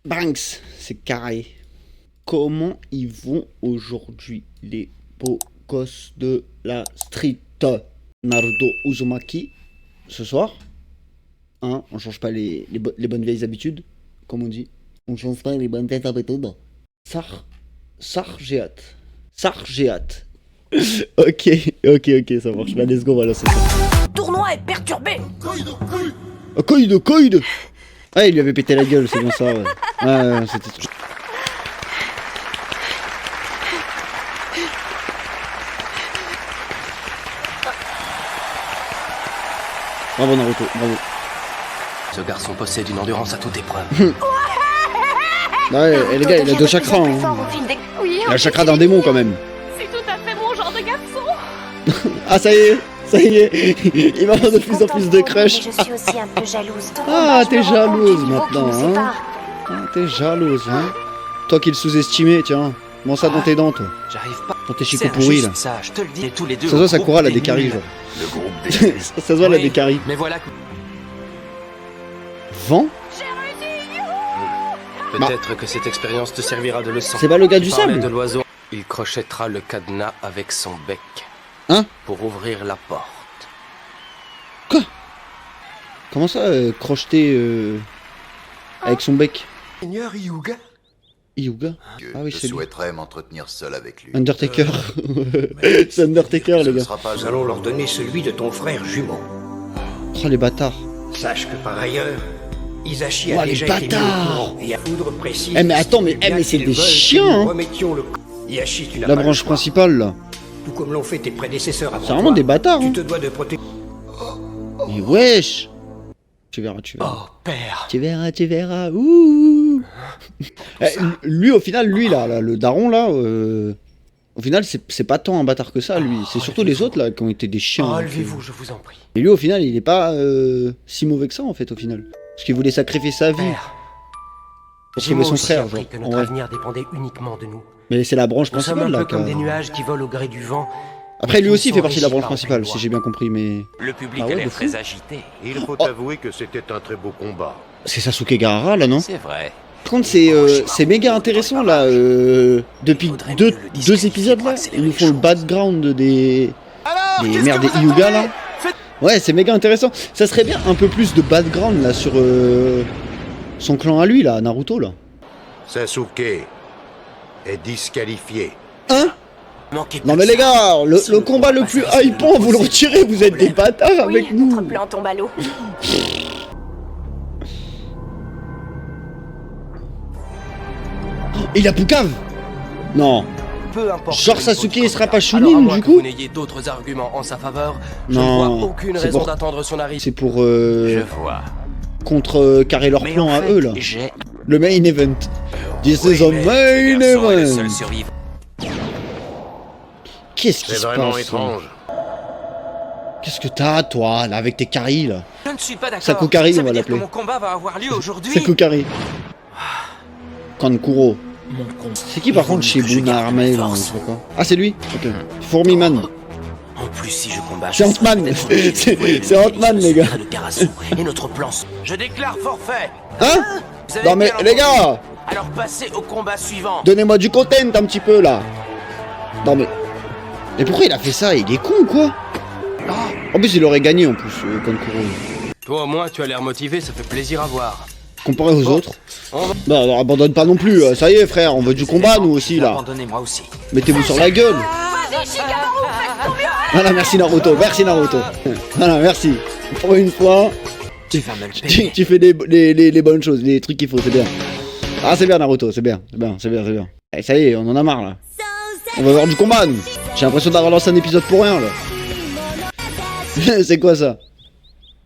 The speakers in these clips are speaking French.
Banks, c'est carré. Comment ils vont aujourd'hui, les beaux gosses de la street? Naruto Uzumaki, ce soir. Hein, on change pas les bonnes vieilles habitudes, comme on dit. On change pas les bonnes vieilles habitudes. Sargeat. Ok, ça marche. Bah, let's go, voilà, c'est ça. Le tournoi est perturbé. Coïde. Ah, il lui avait pété la gueule, c'est bien ça, ouais. Ouais, c'était trop. Bravo Naruto, bravo. Ce garçon possède une endurance à toute épreuve. Ouais, et les gars, il a deux chakras. Hein. Oui, Il a le chakra d'un démon quand même. c'est tout à fait mon genre de garçon. Ah, ça y est. Il va avoir de plus en plus de crush. Je suis aussi un peu jalouse. Ah, t'es jalouse maintenant, hein. Ah, t'es jalouse, hein. Toi qui le sous-estimais, tiens. Comment ça dans tes dents, toi? J'arrive pas. Dans tes chicots pourris, là. Ça, je te le dis, tous les deux. Ça se voit, Sakura, elle a des caries, genre. Le groupe des... Ça se voit, elle a des caries. Mais voilà. Vent? Peut-être que cette expérience te servira de leçon. C'est pas le gars du Tu parlais sable? de l'oiseau. Il crochettera le cadenas avec son bec. Hein? Pour ouvrir la porte. Quoi? Comment ça, crocheter avec son bec? Seigneur Hyuga. Hyuga? Ah oui, Je c'est lui. souhaiterais m'entretenir seul avec lui. Undertaker. C'est Undertaker, les gars. Nous allons leur donner celui de ton frère jumeau. Oh, les bâtards. Sache que par ailleurs, Hisashi Oh, a les déjà été mis au bâtards. courant et à foudre précise. Eh, mais attends, mais c'est des chiens, hein. Remettions le... Hisashi, tu n'as La pas le branche choix. principale, là. Tout comme l'ont fait tes prédécesseurs avant C'est vraiment toi, des bâtards, Tu hein. te dois de protéger. Mais wesh. Tu verras. Oh, père. Tu verras. Ouh. Lui, au final, là, le daron, là, au final, c'est pas tant un bâtard que ça, lui. C'est surtout les autres, là, qui ont été des chiens. hein, Relevez-vous, je vous en prie. Et lui, au final, il est pas si mauvais que ça, en fait, au final. Parce qu'il voulait sacrifier sa vie Père. pour J'ai sauver moi son aussi frère, appris genre. que en notre vrai. avenir dépendait uniquement de nous. Mais c'est la branche Nous sommes principale, un là. peu comme qui a- des nuages qui volent au gré du vent. Après, lui mais qui aussi sont fait partie de la régis branche par principale, aucune si j'ai bien compris, mais... Le public Ah ouais, a de l'air fou. très agité. Il faut Oh. avouer que c'était un très beau combat. C'est Sasuke Garara, là, non? C'est vrai. Par contre, c'est méga intéressant, là, depuis deux épisodes, là, ils nous font le background des merdes des Hyuga, là. Ouais, c'est méga intéressant. Ça serait bien un peu plus de background, là, sur son clan à lui, là, Naruto, là. Sasuke est disqualifié. Hein? Non mais les gars, le combat le plus hypant, vous le retirez, vous êtes des bâtards avec Oui, nous. notre plan tombe à l'eau. Et il a Poucave? Non. Peu importe. Genre le Sasuke, niveau il sera du pas combat. Chunin, Alors, à moins du que coup vous n'ayez d'autres arguments en sa faveur, je Non, ne vois aucune c'est raison pour- d'attendre son arrivée. C'est pour Je vois. contre carrer leur Mais plan en à fait, eux, là. j'ai... Le main event. This Oui, is a mais main ce garçon est le seul event. survivant. Qu'est-ce qui C'est se vraiment passe? étrange. Qu'est-ce que t'as, toi, là, avec tes caries, là? Je ne suis pas d'accord. Sakukari, Ça on veut va dire que l'appeler. mon combat va avoir lieu aujourd'hui. Sakukari. Kankuro. C'est qui, par contre, chez Buna Armée, là, on sait quoi? Ah, c'est lui? Ok. Fourmiman. En plus, si je combats, C'est Ant-Man. C'est Ant-Man, les gars. de Karasu et notre plan. Je déclare forfait. Hein? Vous avez Non mais, bien les entendu. gars! Alors passez au combat suivant. Donnez-moi du content un petit peu là. Non mais. Mais pourquoi il a fait ça? Il est con ou quoi? En plus il aurait gagné en plus Kankuro. Toi au moins, tu as l'air motivé, ça fait plaisir à voir. Comparé aux Bon. autres. On va... Bah alors, abandonne pas non plus, ça y est frère, on veut du combat nous aussi là. Abandonnez-moi aussi. Mettez-vous sur la gueule. Vas-y, Shikamaru, faites ton mieux. Voilà, merci Naruto, merci Naruto. Voilà, merci. Pour une fois, Tu vas me le payer. tu fais les bonnes choses, les trucs qu'il faut, c'est bien. Ah c'est bien Naruto, c'est bien. Eh, ça y est, on en a marre là. On va avoir du combat nous. J'ai l'impression d'avoir lancé un épisode pour rien là. C'est quoi ça?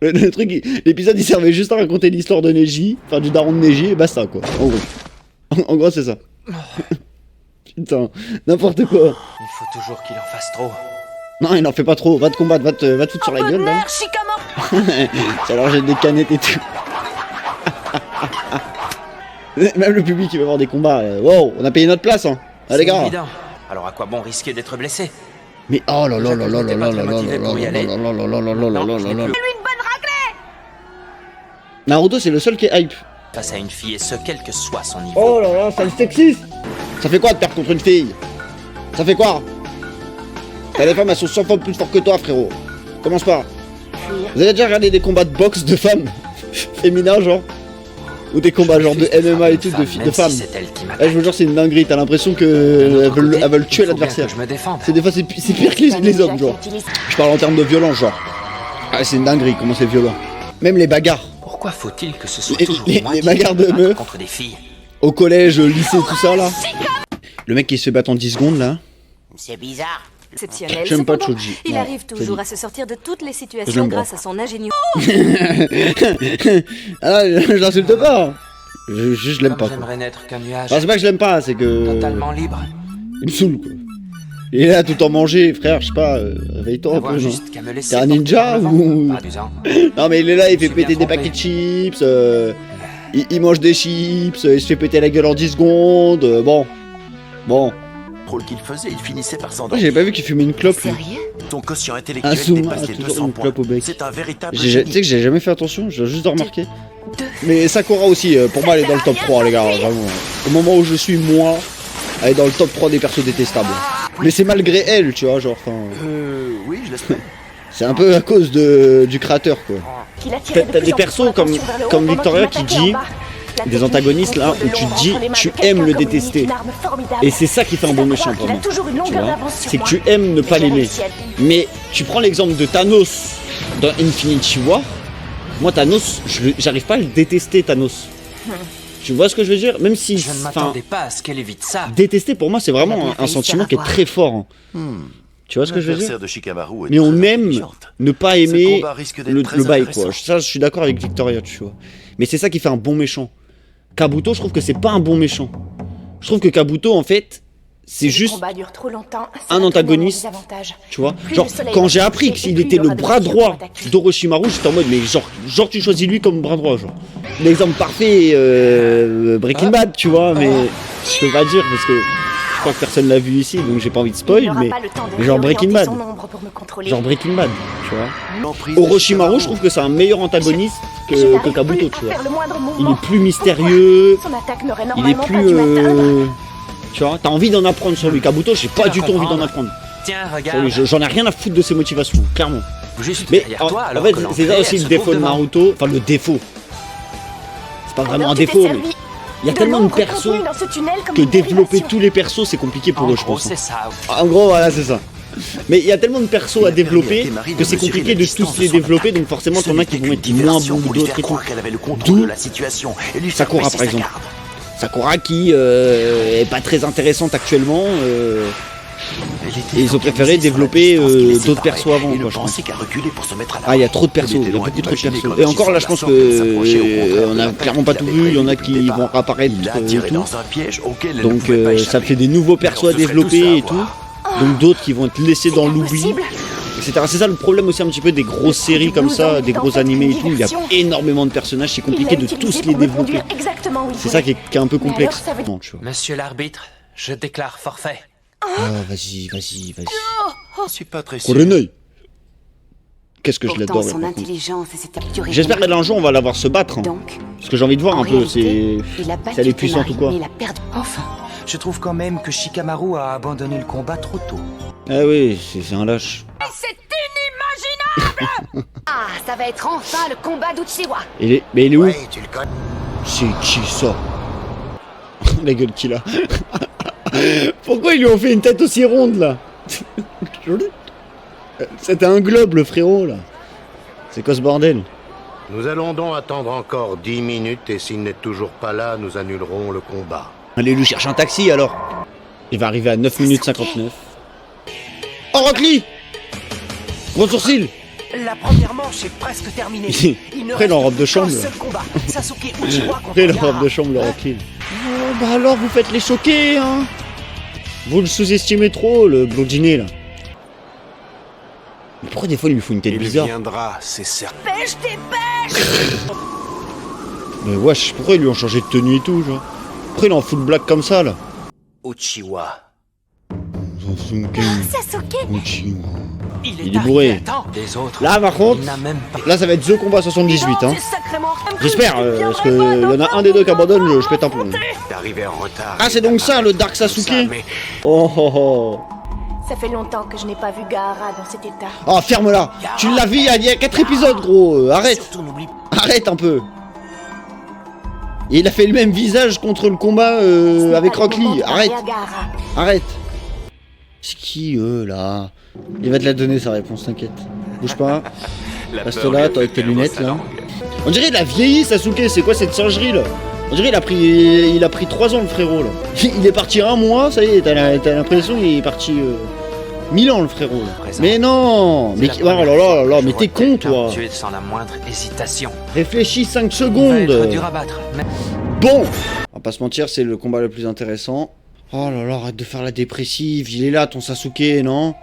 Le truc, l'épisode il servait juste à raconter l'histoire de Neji, enfin du daron de Neji et basta quoi. En gros. En gros c'est ça. Putain, n'importe quoi. Il faut toujours qu'il en fasse trop. Non il en fait pas trop, va te combattre, va te foutre sur la gueule là. Merde, Shikamaru. Ça leur jette des canettes et tout. Même le public il va voir des combats. Wow, on a payé notre place hein. Ah les C'est gars. évident. Alors à quoi bon risquer d'être blessé? Mais oh là là là Jacques là n'était là pas là très là motivé pour y là aller. là là là là là là là là là là. Lui une bonne raclée. Naruto c'est le seul qui est hype. face à une fille, et ce, quel que soit son niveau. Oh là là, ça le sexiste. Ça fait quoi de perdre contre une fille? Ça fait quoi? Les femmes, elles sont 100 fois plus fortes que toi, frérot. Commence pas. Vous avez déjà regardé des combats de boxe de femmes féminins, genre? Ou des combats genre de MMA et tout, de femmes? Je vous jure, c'est une dinguerie, t'as l'impression qu'elles veulent tuer l'adversaire. C'est des fois, c'est pire que les hommes, genre. Je parle en termes de violence, genre. Ah, c'est une dinguerie, comment c'est violent. Même les bagarres. Pourquoi faut-il que ce soit toujours moi les qui bagarres de me batte meufs. contre des filles? Au collège, lycée, tout ça, là. Le mec qui se fait battre en 10 secondes, là. C'est bizarre. Exceptionnel. J'aime pas Cependant, Choji. Il Ouais, arrive toujours c'est à se sortir de toutes les Je situations l'aime grâce pas. à son ingénieux. Ah, je l'insulte pas. Je l'aime pas, Comme quoi. j'aimerais n'être qu'un nuage, Enfin, c'est pas que je l'aime pas, c'est que. totalement libre. Il me saoule, quoi. Il est là tout en manger, frère, je sais pas, réveille-toi un Avoir peu, genre. juste qu'à me laisser T'es un porter ninja par le vent, ou- pas abusant. Non, mais il est là, il fait Je suis bien péter des trompé. paquets de chips, il mange des chips, il se fait péter la gueule en 10 secondes, bon. Bon. Rôle qu'il faisait, il finissait par Moi, s'endormir. j'avais pas vu qu'il fumait une clope, lui. Sérieux? Son quotient Un intellectuel Zuma, dépasse les toujours 200 une points. clope au bec. C'est un véritable Tu sais génie. que j'ai jamais fait attention, je viens juste de remarquer. Deux. Mais Sakura aussi, pour moi, elle est dans le top 3, les gars, vraiment. Au moment où je suis, moi, elle est dans le top 3 des persos détestables. Mais c'est malgré elle, tu vois, genre, enfin... Oui, je l'espère. C'est un peu à cause du créateur, quoi. Qu'il attirait de T'as plus des en plus persos son comme attention vers le haut comme pendant Victoria qu'il qui m'attaquait dit en bas. La des technique antagonistes, du là, contrôle où de tu l'ombre dis, entre les mains tu de quelqu'un aimes le comme détester. une arme formidable. Et c'est ça qui fait un C'est bon à méchant croire pour qu'il a moi. toujours une Tu longueur vois, d'avance sur c'est que moi. tu aimes ne pas J'ai l'aimer. réussi à le dire. Mais tu prends l'exemple de Thanos dans Infinity War. Moi, Thanos, j'arrive pas à le détester, Thanos. Tu vois ce que je veux dire? Même si, Je ne enfin, m'attendais pas à ce qu'elle évite ça. détester pour moi, c'est Il a vraiment bien un failli sentiment se qui est revoir. très fort. hein. Tu vois ce que je veux dire? L'adversaire de Shikamaru est Mais on très aime intelligente. ne pas Ce aimer combat risque d'être le très bail, intéressant. quoi. Ça, je suis d'accord avec Victoria, tu vois. Mais c'est ça qui fait un bon méchant. Kabuto, je trouve que c'est pas un bon méchant. Je trouve que Kabuto, en fait, c'est Le juste, combat dure trop longtemps, ça un va antagoniste. tourner en désavantage. tu vois. Plus Genre, le soleil quand va j'ai se appris coucher, qu'il et plus était il y le aura de bras missions droit pour attaquer. d'Orochimaru, j'étais en mode, mais genre tu choisis lui comme bras droit, genre. L'exemple parfait, Breaking Bad, tu vois, mais je peux pas dire parce que je crois que personne l'a vu ici, donc j'ai pas envie de Il spoil, n'aura mais pas le temps de mais genre Breaking réorienter Bad. son ombre pour me contrôler. genre Breaking Bad, tu vois. L'emprise de Orochimaru, Shikamaru. je trouve que c'est un meilleur antagoniste Je que n'arrive Kabuto, plus tu à vois. faire le moindre Il mouvement. est plus mystérieux, Son attaque n'aurait il est normalement pas plus, dû m'atteindre. tu vois, t'as envie d'en apprendre sur lui. Kabuto, j'ai pas du tout envie d'en apprendre Tiens, sur regarde. lui. J'en ai rien à foutre de ses motivations, clairement. Juste Mais derrière en, toi, en alors fait, que c'est ça l'entrée, aussi elle le se défaut trouve de devant. Naruto. Enfin, le défaut. C'est pas vraiment un Alors, tu t'es défaut, mais servi il y a de tellement de l'ombre persos contenue dans ce tunnel comme que une développer dérivation. tous les persos, c'est compliqué pour En eux, je gros, pense. c'est ça. En gros, voilà, c'est ça. Mais il y a tellement de persos à Il a permis développer à Temari de que c'est mesurer compliqué la de distance tous de les son développer, attaque. donc forcément, t'en Ce as qui n'était vont qu'une être moins diversion bons pour que lui d'autres faire et tout. croire qu'elle avait le contrôle D'où de la situation et lui faire Sakura, presser par sa exemple. garde. Sakura qui est pas très intéressante actuellement. Elle était Et ils ont préféré focalisée sur la développer, distance qui les d'autres séparait persos avant, et ne quoi, je pensait qu'à reculer pour se mettre à la Ah, il y a trop de persos, Il il était y a loin beaucoup trop de d'imaginer persos. comme Et encore là, je si pense son garçon s'approchait au que contraire on de a l'attaque clairement pas qu'il tout avait vu, il y en a prévue depuis qui le vont départ. réapparaître Il l'a et attiré tout. dans un piège auquel elle ne Donc pouvait pas ça échapper. fait des nouveaux Mais persos on à se ferait développer tous et tout. avoir. Donc d'autres qui vont être laissés dans l'oubli, Impossible. etc. C'est ça le problème aussi un petit peu des grosses séries comme ça, des gros animés et tout. Il y a énormément de personnages, c'est Il l'a compliqué de utilisé tous les pour me développer. conduire exactement où il C'est ça voulait. qui est un peu Mais complexe. alors, ça veut- Non, tu vois. Monsieur l'arbitre, je déclare forfait. Ah, vas-y. Je suis pas très sûr. Kurenai. Qu'est-ce que je Pourtant, l'adore. son par contre. intelligence et ses captures. J'espère qu'un jour on va la voir se battre. hein. Donc, Parce que j'ai envie de voir en un peu, réalité, c'est. il a battu Si elle est puissante Temari, ou quoi. mais il a perdu. Enfin, je trouve quand même que Shikamaru a abandonné le combat trop tôt. Ah oui, c'est un lâche. Ah, ça va être enfin le combat d'Uchiwa. Mais il est où? Oui, tu le connais. C'est qui ça? La gueule qu'il a. Pourquoi ils lui ont fait une tête aussi ronde là? C'était un globe le frérot là. C'est quoi ce bordel? Nous allons donc attendre encore 10 minutes et s'il n'est toujours pas là, nous annulerons le combat. Allez lui chercher un taxi alors. Il va arriver à 9 minutes 59. Oh Rock Lee! Gros sourcil! La première manche est presque terminée. Il ne Après, il est en reste robe de qu'un chambre, seul combat. Sasuke Uchiwa contre Après la Gaara. robe de chambre le Rock Lee. Oh, bah alors vous faites les choquer hein. Vous le sous-estimez trop le blondinet là. Mais pourquoi des fois il lui faut une tête Il bizarre? viendra, c'est certain. Pêche tes pêches. Mais wesh, pourquoi ils lui ont changé de tenue et tout genre? Pourquoi il est en full black comme ça là? Uchiwa. Sasuke, Il est bourré. Les autres, Là, par contre, il n'a même pas... là, ça va être The Combat 78, hein. C'est sacrément... J'espère, parce que y en a un des deux qui abandonne, je pète un plomb. T'es arrivé en retard. Ah, c'est donc ça, le Dark Sasuke. Mais Oh, oh, oh. Ça fait longtemps que je n'ai pas vu Gaara dans cet état. Oh, ferme-la. Tu l'as vu il y a 4 épisodes, gros. Arrête. Surtout n'oublie Arrête un peu. Et il a fait le même visage contre le combat avec Rock Lee. Arrête. Arrête. C'est qui eux là? Il va te la donner sa réponse, t'inquiète. Bouge pas. Reste là, toi avec tes lunettes là. On dirait il a vieilli Sasuke, c'est quoi cette singerie là? On dirait il a pris 3 ans le frérot là. Il est parti 1 mois, ça y est, t'as l'impression qu'il est parti 1000 ans le frérot là. Mais non. Mais oh là là, mais t'es con toi. Tué sans la moindre hésitation. Réfléchis 5 Il va être secondes. dur à battre. Mais... Bon, on va pas se mentir, c'est le combat le plus intéressant. Oh là là, arrête de faire la dépressive, il est là ton Sasuke, non?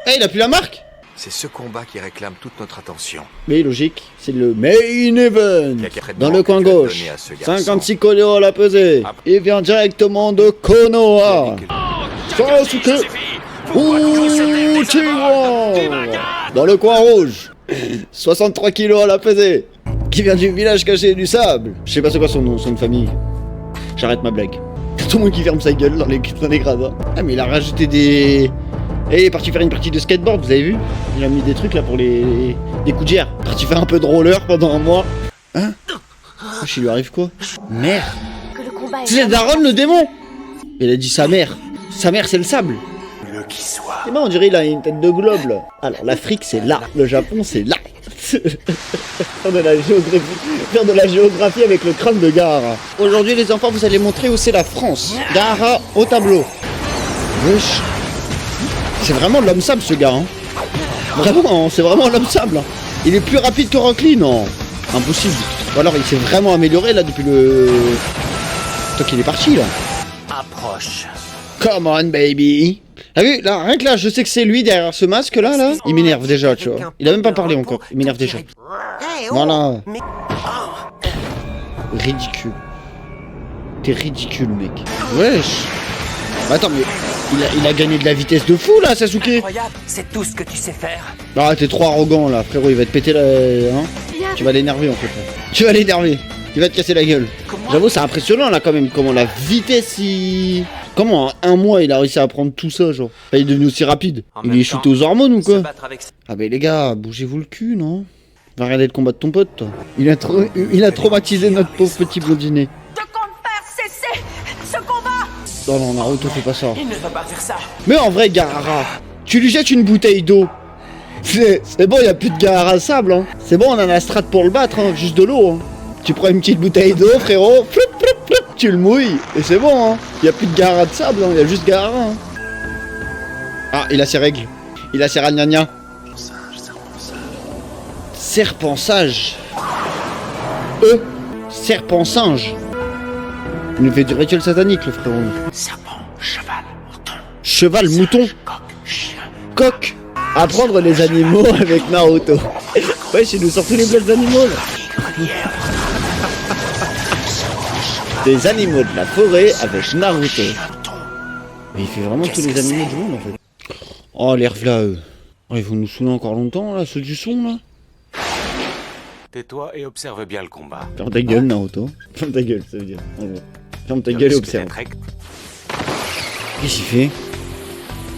Eh, il a plus la marque? c'est ce combat qui réclame toute notre attention. Mais logique, c'est le main event. Dans le coin gauche, 56 Kono à la pesée. Il vient directement de Konoha. Sasuke Uchiwa. Dans le coin rouge, 63 kilos à la pesée. Qui vient du village caché du sable. Je sais pas c'est quoi son nom, son nom de famille. J'arrête ma blague. Tout le monde qui ferme sa gueule dans les gradins. Ah mais il a rajouté des... Et il est parti faire une partie de skateboard, vous avez vu? Il a mis des trucs là pour des coups de gère. Parti faire un peu de roller pendant un mois. Hein? Il lui arrive quoi? Merde. C'est Daron le démon. Il a dit sa mère. Sa mère c'est le sable. Le qui soit. Et ben on dirait il a une tête de globe là. Alors l'Afrique c'est là. Le Japon c'est là. Faire de la géographie avec le crâne de Gaara. Aujourd'hui les enfants vous allez montrer où c'est la France. Gaara au tableau. Wesh. C'est vraiment l'homme sable ce gars hein. Vraiment, c'est vraiment l'homme sable. Il est plus rapide que Rock Lee, non. Impossible. Ou alors il s'est vraiment amélioré là depuis le... Toi qu'il est parti là. approche. Come on baby. T'as vu, là, rien que là, je sais que c'est lui derrière ce masque là, il m'énerve déjà, tu vois. Il a même pas parlé encore, il m'énerve déjà. Voilà. Ridicule. T'es ridicule, mec. Wesh. Attends, mais il a gagné de la vitesse de fou là, Sasuke. Incroyable, c'est tout ce que tu sais faire. Ah, t'es trop arrogant là, frérot, il va te péter la... Hein. Tu vas l'énerver en fait. Là. Tu vas l'énerver. Il va te casser la gueule. J'avoue, c'est impressionnant là quand même, comment la vitesse il... Comment en 1 mois il a réussi à apprendre tout ça, genre? Il est devenu aussi rapide. Il est shooté aux hormones ou quoi? Ah mais les gars, bougez-vous le cul, non? Va regarder le combat de ton pote, toi. Il a traumatisé notre pauvre petit blondinet. Je compte faire cesser ce combat. Non, non, Naruto, fais pas ça. Il ne va pas faire ça. Mais en vrai, Gaara, tu lui jettes une bouteille d'eau. C'est bon, y a plus de Gaara sable, hein. C'est bon, on a la strat pour le battre, hein. Juste de l'eau, hein. Tu prends une petite bouteille d'eau, frérot, ploup, ploup, ploup, tu le mouilles, et c'est bon, hein. Y a plus de Gaara de sable, hein. Y a juste Gaara, hein. Ah, il a ses règles. Il a ses ragnagnas. Serpent sage. Serpent singe. Il nous fait du rituel satanique, le frérot. Serpent, cheval, mouton. Cheval, mouton. Coq, chien. Coq. Apprendre les animaux avec Naruto. Ouais, il nous sort tous les blagues d'animaux, là. Des animaux de la forêt avec Naruto. Mais il fait vraiment tous les animaux du monde, en fait. Oh, l'herve là, eux. Oh, ils vont nous saouler encore longtemps, là, ceux du son, là. Tais-toi et observe bien le combat. Ferme ta gueule, Naruto. Ferme ta gueule, ça veut dire. En gros. Ferme ta gueule et observe. Qu'est-ce qu'il fait?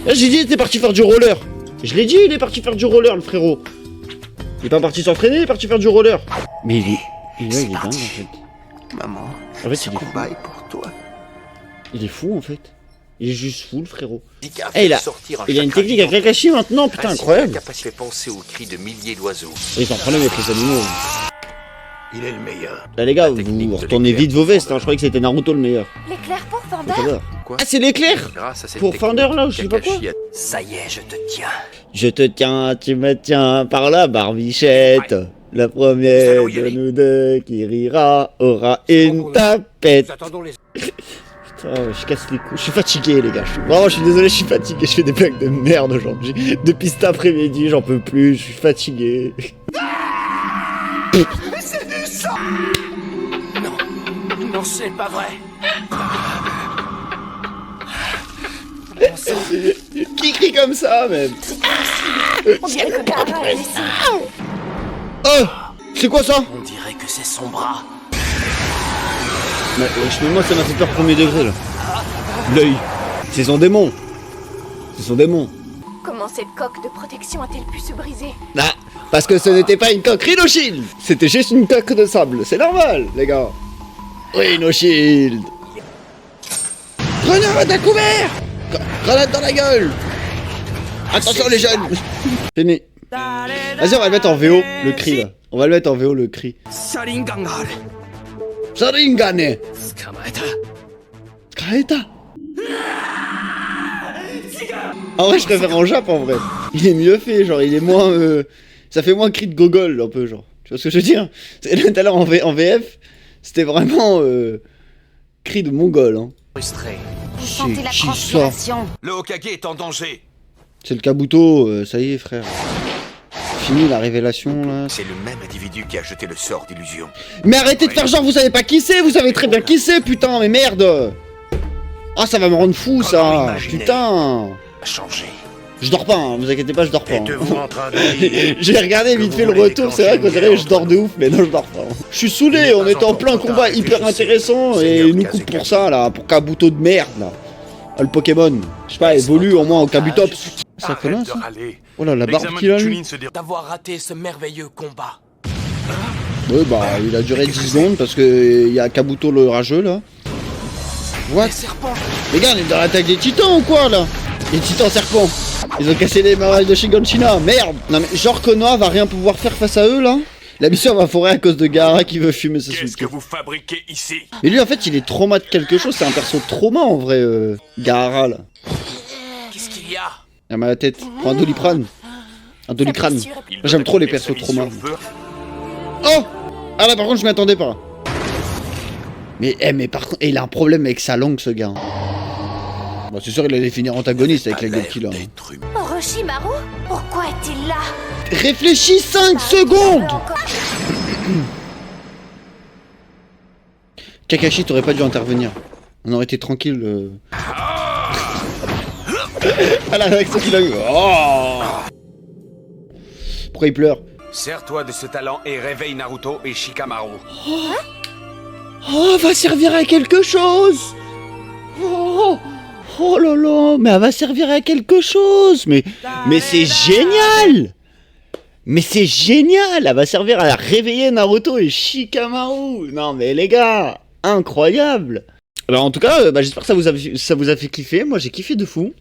Là, j'ai dit, il était parti faire du roller. Je l'ai dit, il est parti faire du roller, le frérot. Il est pas parti s'entraîner, il est parti faire du roller. Mais il est dingue, en fait. Maman, En fait, ce combat est pour toi. il est fou, en fait. Il est juste fou, le frérot. Eh, il a une technique à Kakashi maintenant, putain, incroyable. Capacité de penser aux cris de milliers d'oiseaux. Ils sont en problème avec les animaux. Il est le meilleur. Là, les gars, vous retournez vite vos vestes, hein. Je croyais que c'était Naruto le meilleur. L'éclair pour Thunder. Ça va. Quoi? Ah, c'est l'éclair Grâce à cette pour technique, Thunder, là, ou je sais pas quoi. Kakashi a- Ça y est, je te tiens. Je te tiens, tu me tiens par la barbichette. La première de nous deux qui rira aura une tapette. Putain, je casse les couilles. Je suis fatigué, les gars. Vraiment, je suis désolé, je suis fatigué. Je fais des blagues de merde aujourd'hui. Depuis cet après-midi, j'en peux plus. Je suis fatigué. Non, c'est pas vrai. Qui crie comme ça, même? On dirait que Gaara est ici. Oh, c'est quoi ça? On dirait que c'est son bras. Mais moi ça m'a fait peur premier degré là. L'œil. C'est son démon. C'est son démon. Comment cette coque de protection a-t-elle pu se briser? Ah, parce que ce n'était pas une coque Rhino Shield. C'était juste une coque de sable. C'est normal, les gars. Rhino Shield. Grenade à couvert. Grenade dans la gueule. Attention les jeunes. Fini. Vas-y, on va le mettre en VO, le cri là. On va le mettre en VO, le cri. Sharingane. Kaeta. En vrai, je préfère en Jap en vrai. Il est mieux fait, genre, il est moins. Ça fait moins cri de gogol un peu, genre. Tu vois ce que je veux dire? Tout à l'heure en VF, c'était vraiment. Cri de mongol, hein. Frustré. Vous sentez la qui ça? transpiration. Le Hokage est en danger. C'est le Kabuto, ça y est, frère. Fini la révélation là. C'est le même individu qui a jeté le sort d'illusion. Mais arrêtez de faire genre, vous savez pas qui c'est, vous savez très bien qui c'est, putain, mais merde! Ah, ça va me rendre fou ça! Putain! A changé. Je dors pas, hein, vous inquiétez pas, je dors pas. hein. Êtes-vous en train de dire J'ai regardé vite que fait vous le voulez retour, c'est vrai qu'on déclencher dirait une que je dors de ouf, mais non, je dors pas. Je suis saoulé, on était en plein combat hyper intéressant et ils nous coupent pour ça là, pour Kabuto de merde là. Ah, le Pokémon, je sais pas, évolue au moins en Kabutops. Ça connaît ça? Oh là, la barbe qu'il a lui. D'avoir raté ce merveilleux combat. Ouais, bah, il a duré 10 secondes parce que il y a Kabuto le rageux là. What? Les gars, on est dans l'attaque des titans ou quoi là? Les titans serpents. Ils ont cassé les barrages de Shiganshina, merde! Non mais genre Konoha va rien pouvoir faire face à eux là? La mission va foirer à cause de Gaara qui veut fumer sa Qu'est-ce soupe. que vous fabriquez ici? Mais lui en fait il est trauma de quelque chose, c'est un perso trauma en vrai, Gaara là. Qu'est-ce qu'il y a? Il a mal à la tête, prends un Doliprane. Un Doliprane. blessure est Moi, j'aime trop les persos trauma. Oh! Ah là par contre je m'y attendais pas. Mais par contre, il a un problème avec sa langue ce gars. Bah c'est sûr il allait finir antagoniste avec la gueule qu'il a. Orochimaru? Pourquoi est-il là? Réfléchis 5 secondes! Kakashi t'aurais pas dû intervenir. On aurait été tranquille. Ah la réaction qu'il a eu. Oh! Pourquoi il pleure? Sers-toi de ce talent et réveille Naruto et Shikamaru. Oh, elle va servir à quelque chose! Oh là là, mais elle va servir à quelque chose! Mais c'est génial! Mais c'est génial! Elle va servir à réveiller Naruto et Shikamaru! Non mais les gars, incroyable! Alors en tout cas, j'espère que ça vous a fait kiffer. Moi j'ai kiffé de fou.